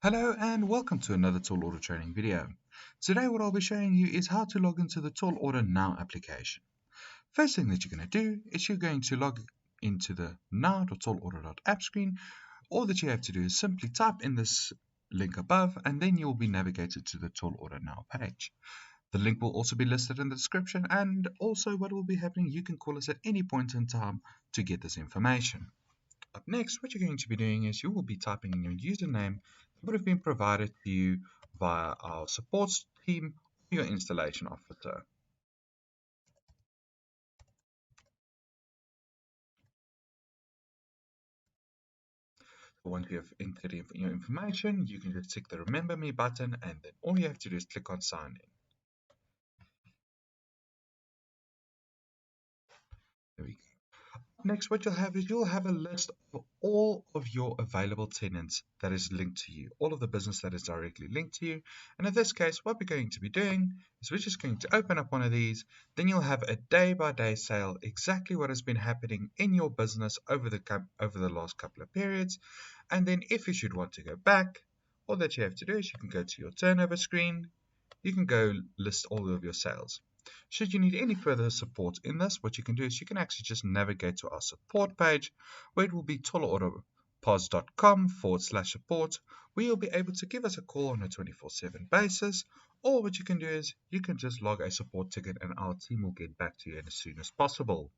Hello and welcome to another TallOrder training video. Today what I'll be showing you is how to log into the TallOrder Now application. First thing that you're going to do is you're going to log into the now.tallorder.app screen. All that you have to do is simply type in this link above and then you'll be navigated to the TallOrder Now page. The link will also be listed in the description, and also what will be happening, you can call us at any point in time to get this information. Up next, what you're going to be doing is you will be typing in your username that would have been provided to you via our support team or your installation officer. Once you have entered your information, you can just click the Remember Me button, and then all you have to do is click on Sign In. There we go. Next, what you'll have is you'll have a list of all of your available tenants that is linked to you, all of the business that is directly linked to you. And in this case, what we're going to be doing is we're just going to open up one of these. Then you'll have a day-by-day sale, exactly what has been happening in your business over the last couple of periods. And then if you should want to go back, all that you have to do is you can go to your turnover screen. You can go list all of your sales. Should you need any further support in this, what you can do is you can actually just navigate to our support page, where it will be tallorderpos.com/support, where you'll be able to give us a call on a 24/7 basis, or what you can do is you can just log a support ticket and our team will get back to you as soon as possible.